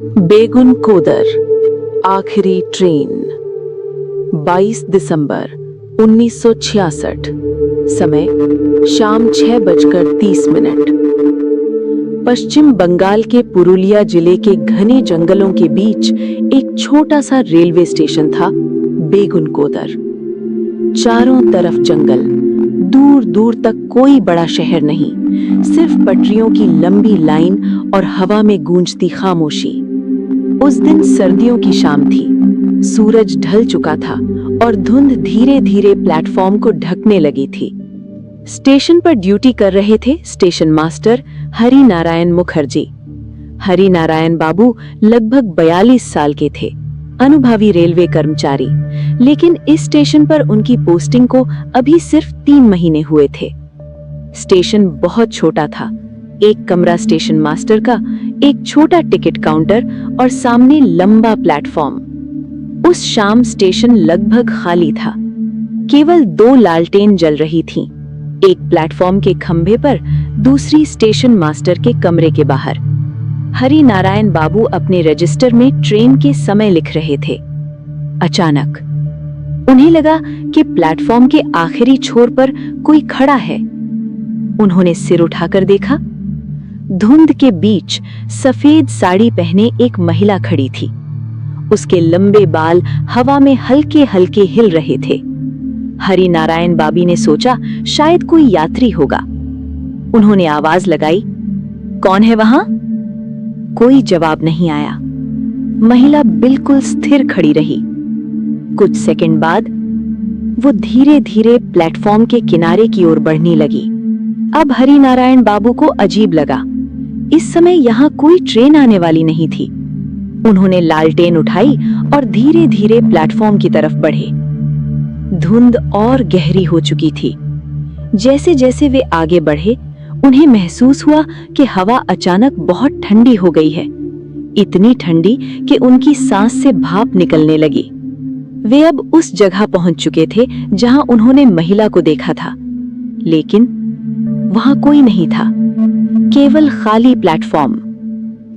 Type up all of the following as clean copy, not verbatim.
बेगुन कोदर आखिरी ट्रेन 22 दिसंबर 1966। समय शाम 6:30। पश्चिम बंगाल के पुरुलिया जिले के घने जंगलों के बीच एक छोटा सा रेलवे स्टेशन था, बेगुन कोदर। चारों तरफ जंगल, दूर दूर तक कोई बड़ा शहर नहीं, सिर्फ पटरियों की लंबी लाइन और हवा में गूंजती खामोशी। उस दिन सर्दियों की शाम थी। सूरज ढल चुका था और धुंध धीरे धीरे प्लेटफॉर्म को ढकने लगी थी। स्टेशन पर ड्यूटी कर रहे थे स्टेशन मास्टर हरि नारायण मुखर्जी। हरि नारायण बाबू लगभग 42 साल के थे, अनुभवी रेलवे कर्मचारी। लेकिन इस स्टेशन पर उनकी पोस्टिंग को अभी सिर्फ 3 महीने हुए थे। स्टेशन बहुत छोटा था, एक कमरा स्टेशन मास्टर का, एक छोटा टिकट काउंटर और सामने लंबा प्लेटफॉर्म। उस शाम स्टेशन लगभग खाली था, केवल 2 लालटेन जल रही थीं, एक प्लेटफॉर्म के खंभे पर, दूसरी स्टेशन मास्टर के कमरे के बाहर। हरि नारायण बाबू अपने रजिस्टर में ट्रेन के समय लिख रहे थे। अचानक उन्हें लगा कि प्लेटफॉर्म के आखिरी छोर पर कोई खड़ा है। उन्होंने सिर उठाकर देखा। धुंध के बीच सफेद साड़ी पहने एक महिला खड़ी थी। उसके लंबे बाल हवा में हल्के हल्के हिल रहे थे। हरि नारायण बाबू ने सोचा शायद कोई यात्री होगा। उन्होंने आवाज लगाई, कौन है वहां? कोई जवाब नहीं आया। महिला बिल्कुल स्थिर खड़ी रही। कुछ सेकंड बाद वो धीरे धीरे प्लेटफॉर्म के किनारे की ओर बढ़ने लगी। अब हरि नारायण बाबू को अजीब लगा। इस समय यहाँ कोई ट्रेन आने वाली नहीं थी। उन्होंने लालटेन उठाई और धीरे धीरे प्लेटफॉर्म की तरफ बढ़े। धुंध और गहरी हो चुकी थी। जैसे जैसे वे आगे बढ़े, उन्हें महसूस हुआ कि हवा अचानक बहुत ठंडी हो गई है, इतनी ठंडी कि उनकी सांस से भाप निकलने लगी। वे अब उस जगह पहुंच चुके थे जहां उन्होंने महिला को देखा था, लेकिन वहां कोई नहीं था, केवल खाली प्लेटफॉर्म।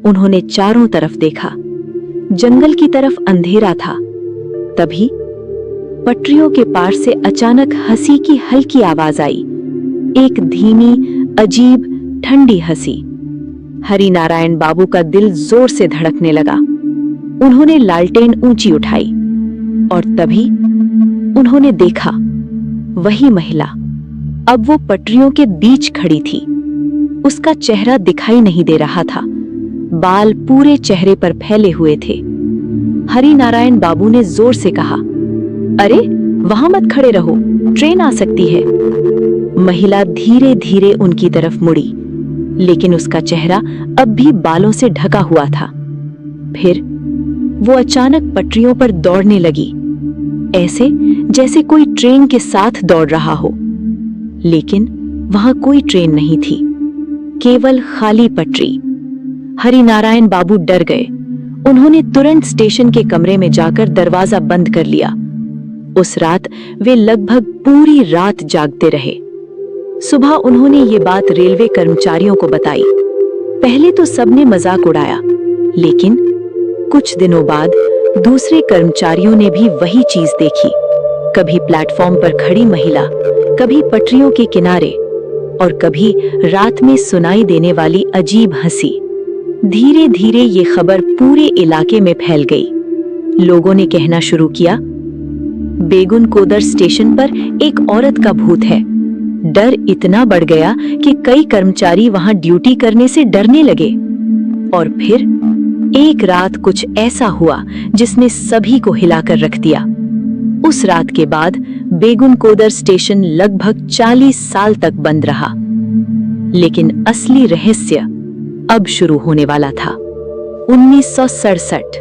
उन्होंने चारों तरफ देखा। जंगल की तरफ अंधेरा था। तभी पटरियों के पार से अचानक हंसी की हल्की आवाज आई, एक धीमी, अजीब, ठंडी हंसी। हरि नारायण बाबू का दिल जोर से धड़कने लगा। उन्होंने लालटेन ऊंची उठाई और तभी उन्होंने देखा, वही महिला अब वो पटरियों के बीच खड़ी थी। उसका चेहरा दिखाई नहीं दे रहा था, बाल पूरे चेहरे पर फैले हुए थे। हरि नारायण बाबू ने जोर से कहा, अरे वहां मत खड़े रहो, ट्रेन आ सकती है। महिला धीरे धीरे उनकी तरफ मुड़ी, लेकिन उसका चेहरा अब भी बालों से ढका हुआ था। फिर वो अचानक पटरियों पर दौड़ने लगी, ऐसे जैसे कोई ट्रेन के साथ दौड़ रहा हो। लेकिन वहां कोई ट्रेन नहीं थी, केवल खाली पटरी। हरि नारायण बाबू डर गए। उन्होंने तुरंत स्टेशन के कमरे में जाकर दरवाजा बंद कर लिया। उस रात वे लगभग पूरी रात जागते रहे। सुबह उन्होंने ये बात रेलवे कर्मचारियों को बताई। पहले तो सबने मजाक उड़ाया, लेकिन कुछ दिनों बाद दूसरे कर्मचारियों ने भी वही चीज देखी। कभी प्लेटफॉर्म पर खड़ी महिला, कभी पटरियों के किनारे और कभी रात में सुनाई देने वाली अजीब हंसी। धीरे धीरे ये खबर पूरे इलाके में फैल गई। लोगों ने कहना शुरू किया, बेगुन कोदर स्टेशन पर एक औरत का भूत है। डर इतना बढ़ गया कि कई कर्मचारी वहां ड्यूटी करने से डरने लगे। और फिर एक रात कुछ ऐसा हुआ जिसने सभी को हिलाकर रख दिया। उस रात के बाद बेगुन कोदर स्टेशन लगभग 40 साल तक बंद रहा। लेकिन असली रहस्य अब शुरू होने वाला था। 1967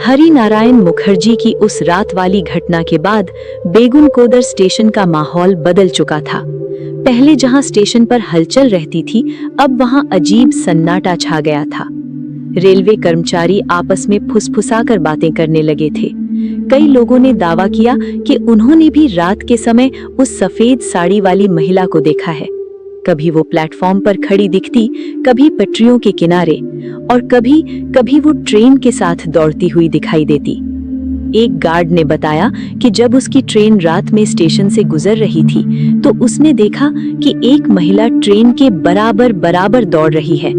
हरि नारायण मुखर्जी की उस रात वाली घटना के बाद बेगुन कोदर स्टेशन का माहौल बदल चुका था। पहले जहां स्टेशन पर हलचल रहती थी, अब वहां अजीब सन्नाटा छा गया था। रेलवे कर्मचारी आपस में फुसफुसाकर बातें करने लगे थे। कई लोगों ने दावा किया कि उन्होंने भी रात के समय उस सफेद साड़ी वाली महिला को देखा है। कभी वो प्लेटफॉर्म पर खड़ी दिखती, कभी पटरियों के किनारे, और कभी कभी वो ट्रेन के साथ दौड़ती हुई दिखाई देती। एक गार्ड ने बताया कि जब उसकी ट्रेन रात में स्टेशन से गुजर रही थी तो उसने देखा कि एक महिला ट्रेन के बराबर बराबर दौड़ रही है,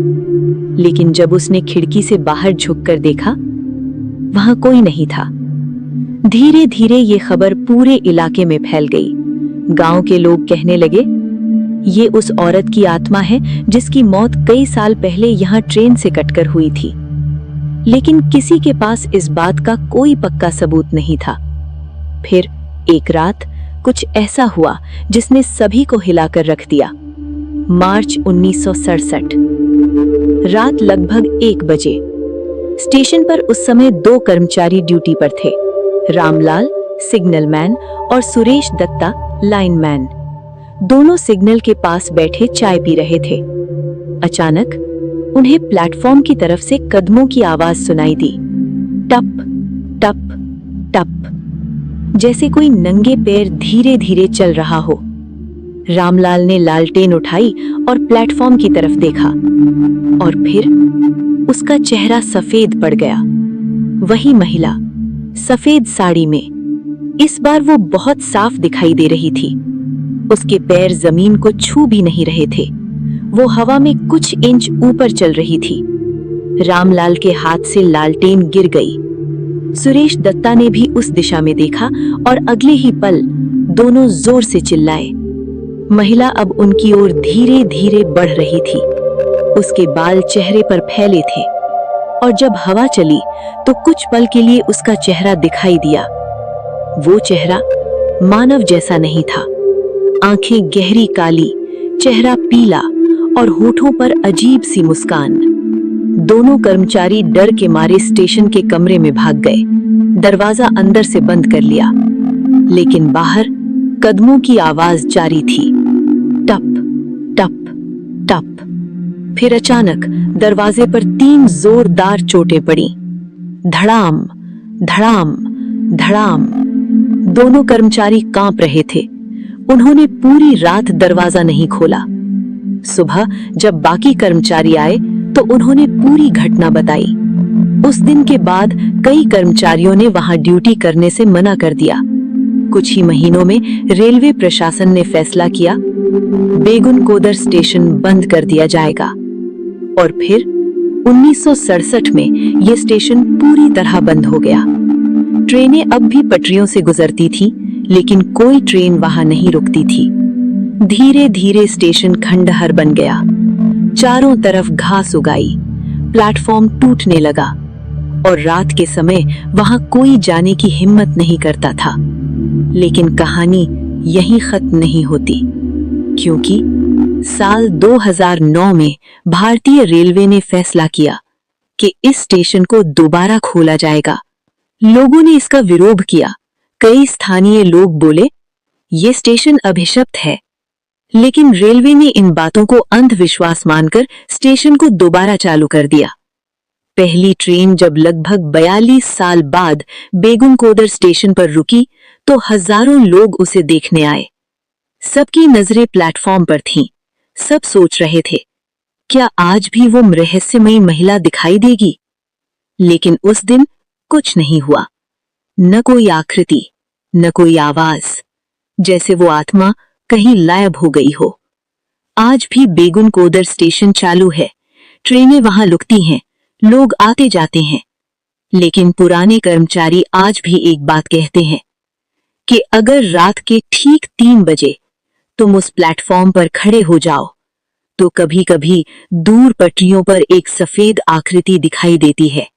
लेकिन जब उसने खिड़की से बाहर झुककर देखा, वहां कोई नहीं था। धीरे धीरे ये खबर पूरे इलाके में फैल गई। गांव के लोग कहने लगे, ये उस औरत की आत्मा है जिसकी मौत कई साल पहले यहाँ ट्रेन से कटकर हुई थी। लेकिन किसी के पास इस बात का कोई पक्का सबूत नहीं था। फिर एक रात कुछ ऐसा हुआ जिसने सभी को हिलाकर रख दिया। मार्च 1967, रात लगभग 1 बजे। स्टेशन पर उस समय 2 कर्मचारी ड्यूटी पर थे, रामलाल सिग्नलमैन और सुरेश दत्ता लाइनमैन। दोनों सिग्नल के पास बैठे चाय पी रहे थे। अचानक उन्हें प्लेटफॉर्म की तरफ से कदमों की आवाज सुनाई दी। टप टप टप, जैसे कोई नंगे पैर धीरे धीरे चल रहा हो। रामलाल ने लालटेन उठाई और प्लेटफॉर्म की तरफ देखा, और फिर उसका चेहरा सफेद पड़ गया। वही महिला, सफेद साड़ी में। इस बार वो बहुत साफ दिखाई दे रही थी। उसके पैर जमीन को छू भी नहीं रहे थे। वो हवा में कुछ इंच ऊपर चल रही थी। रामलाल के हाथ से लालटेन गिर गई। सुरेश दत्ता ने भी उस दिशा में देखा और अगले ही पल दोनों जोर से चिल्लाए। महिला अब उनकी ओर धीरे धीरे बढ़ रही थी। उसके बाल चेहरे पर फैले थे, और जब हवा चली तो कुछ पल के लिए उसका चेहरा दिखाई दिया। वो चेहरा मानव जैसा नहीं था। आंखें गहरी काली, चेहरा पीला और होठों पर अजीब सी मुस्कान। दोनों कर्मचारी डर के मारे स्टेशन के कमरे में भाग गए। दरवाजा अंदर से बंद कर लिया, लेकिन बाहर कदमों की आवाज जारी थी। टप टप टप। फिर अचानक दरवाजे पर 3 जोरदार चोटें पड़ी। धड़ाम धड़ाम धड़ाम। दोनों कर्मचारी कांप रहे थे। उन्होंने पूरी रात दरवाजा नहीं खोला। सुबह जब बाकी कर्मचारी आए तो उन्होंने पूरी घटना बताई। उस दिन के बाद कई कर्मचारियों ने वहां ड्यूटी करने से मना कर दिया। कुछ ही महीनों में रेलवे प्रशासन ने फैसला किया, बेगुनकोदर स्टेशन बंद कर दिया जाएगा। और फिर 1967 में यह स्टेशन पूरी तरह बंद हो गया। ट्रेनें अब भी पटरियों से गुजरती थी, लेकिन कोई ट्रेन वहां नहीं रुकती थी। धीरे धीरे स्टेशन खंडहर बन गया। चारों तरफ घास उगाई, प्लेटफॉर्म टूटने लगा, और रात के समय वहां कोई जाने की हिम्मत नहीं करता था। लेकिन कहानी यहीं खत्म नहीं होती, क्योंकि साल 2009 में भारतीय रेलवे ने फैसला किया कि इस स्टेशन को दोबारा खोला जाएगा। लोगों ने इसका विरोध किया। कई स्थानीय लोग बोले, ये स्टेशन अभिशप्त है। लेकिन रेलवे ने इन बातों को अंधविश्वास मानकर स्टेशन को दोबारा चालू कर दिया। पहली ट्रेन जब लगभग 42 साल बाद बेगुनकोदर स्टेशन पर रुकी तो हजारों लोग उसे देखने आए। सबकी नजरें प्लेटफॉर्म पर थीं। सब सोच रहे थे, क्या आज भी वो रहस्यमयी महिला दिखाई देगी? लेकिन उस दिन कुछ नहीं हुआ। न कोई आकृति, न कोई आवाज, जैसे वो आत्मा कहीं गायब हो गई हो। आज भी बेगुनकोदर स्टेशन चालू है। ट्रेनें वहां रुकती हैं, लोग आते जाते हैं। लेकिन पुराने कर्मचारी आज भी एक बात कहते हैं कि अगर रात के ठीक 3 बजे तुम उस प्लेटफॉर्म पर खड़े हो जाओ तो कभी कभी दूर पटरियों पर एक सफेद आकृति दिखाई देती है,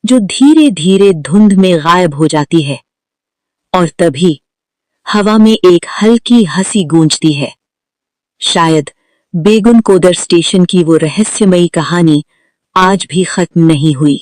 जो धीरे धीरे धुंध में गायब हो जाती है। और तभी हवा में एक हल्की हंसी गूंजती है। शायद बेगुनकोदर स्टेशन की वो रहस्यमयी कहानी आज भी खत्म नहीं हुई।